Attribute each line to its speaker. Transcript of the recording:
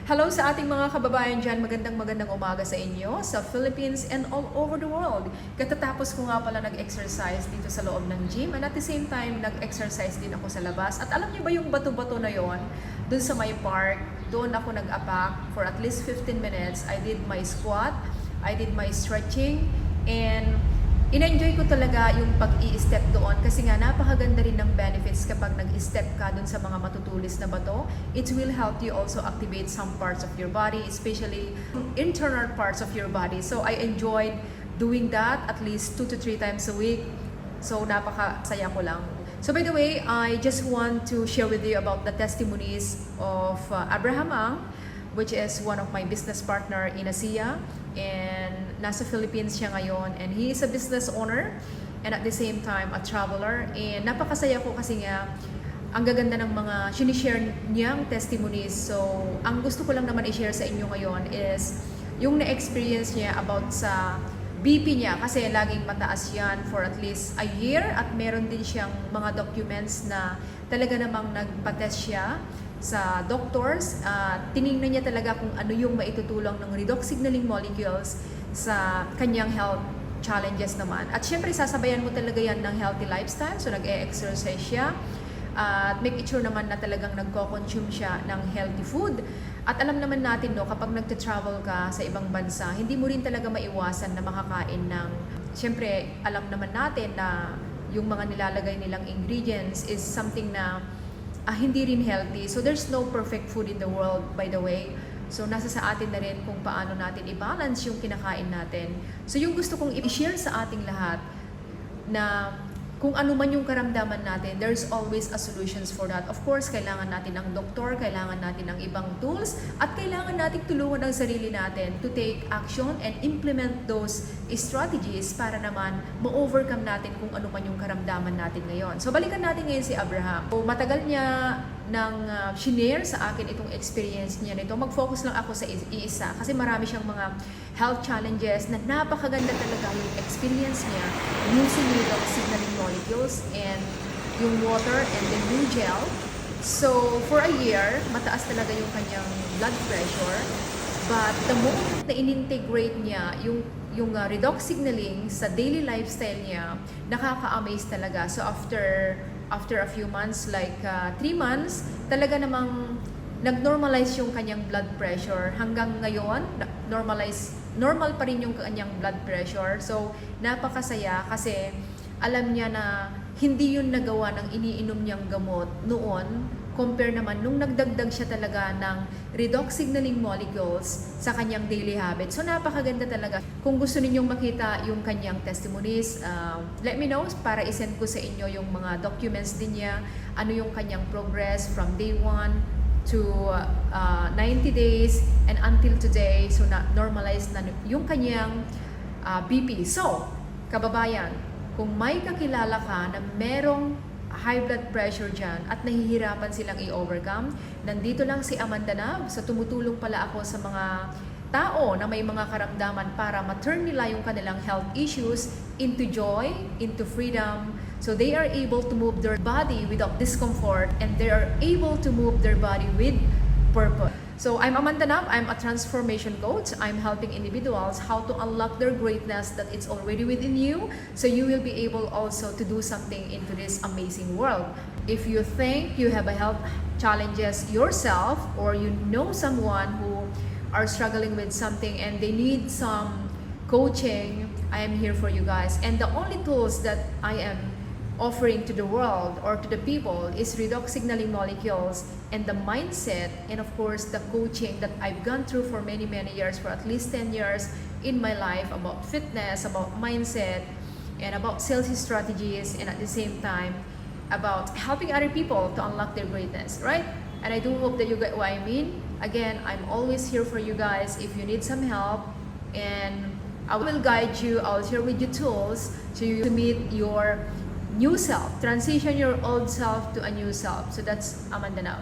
Speaker 1: Hello sa ating mga kababayan dyan. Magandang umaga sa inyo sa Philippines and all over the world. Katatapos ko nga pala nag-exercise dito sa loob ng gym and at the same time nag-exercise din ako sa labas. At alam niyo ba yung bato-bato na yon? Doon sa may park, doon ako nag-apak for at least 15 minutes. I did my squat, I did my stretching, and in-enjoy ko talaga yung pag-i-step doon kasi nga napakaganda rin ng benefits kapag nag-step ka doon sa mga matutulis na bato. It will help you also activate some parts of your body, especially internal parts of your body. So I enjoyed doing that at least 2 to 3 times a week. So napakasaya ko lang. So by the way, I just want to share with you about the testimonies of Abraham Ang, which is one of my business partner in Asia, and nasa Philippines siya ngayon, and he is a business owner and at the same time a traveler. And napakasaya ko kasi nga ang gaganda ng mga sinishare niyang testimonies. So ang gusto ko lang naman i-share sa inyo ngayon is yung na-experience niya about sa BP niya, kasi laging mataas yan for at least a year, at meron din siyang mga documents na talaga namang nagpa-test siya sa doctors. Tinignan niya talaga kung ano yung maitutulong ng redox signaling molecules sa kanyang health challenges naman. At syempre sasabayan mo talaga yan ng healthy lifestyle. So nag-e-exercise siya at make sure naman na talagang nagko-consume siya ng healthy food. At alam naman natin, no, kapag nagte-travel ka sa ibang bansa, hindi mo rin talaga maiwasan na makakain ng, syempre alam naman natin na yung mga nilalagay nilang ingredients is something na hindi rin healthy. So there's no perfect food in the world, by the way. So nasa sa atin na rin kung paano natin i-balance yung kinakain natin. So yung gusto kong i-share sa ating lahat na kung ano man yung karamdaman natin, there's always a solutions for that. Of course, kailangan natin ng doktor, kailangan natin ng ibang tools, at kailangan natin tulungan ang sarili natin to take action and implement those strategies para naman ma-overcome natin kung ano man yung karamdaman natin ngayon. So balikan natin ngayon si Abraham. So, matagal niya nang shinare sa akin itong experience niya nito. Mag-focus lang ako sa iisa kasi marami siyang mga health challenges na napakaganda talaga yung experience niya using redox signaling molecules and yung water and the new gel. So for a year, mataas talaga yung kanyang blood pressure, but the moment na in-integrate niya yung redox signaling sa daily lifestyle niya, nakaka-amaze talaga. So after a few months, like 3 months, talaga namang nag-normalize yung kanyang blood pressure. Hanggang ngayon, normal pa rin yung kanyang blood pressure. So napakasaya kasi alam niya na hindi yun nagawa ng iniinom niyang gamot noon, compare naman nung nagdagdag siya talaga ng redox signaling molecules sa kanyang daily habit. So napakaganda talaga. Kung gusto ninyong makita yung kanyang testimonies, let me know para isend ko sa inyo yung mga documents din niya, ano yung kanyang progress from day 1 to 90 days and until today. So na-normalize na yung kanyang BP. So, kababayan, kung may kakilala ka na merong high blood pressure dyan at nahihirapan silang i-overcome, nandito lang si Amanda Nav. So tumutulong pala ako sa mga tao na may mga karamdaman para ma-turn nila yung kanilang health issues into joy, into freedom. So they are able to move their body without discomfort, and they are able to move their body with purpose. So I'm Amanda Nav, I'm a transformation coach. I'm helping individuals how to unlock their greatness that it's already within you, so you will be able also to do something into this amazing world. If you think you have a health challenges yourself, or you know someone who are struggling with something and they need some coaching, I am here for you guys. And the only tools that I am offering to the world or to the people is redox signaling molecules and the mindset, and of course the coaching that I've gone through for many years, for at least 10 years in my life, about fitness, about mindset, and about sales strategies, and at the same time about helping other people to unlock their greatness, right? And I do hope that you get what I mean. Again, I'm always here for you guys if you need some help, and I will guide you. I'll share with you tools to meet your new self, transition your old self to a new self. So that's Amanda Now.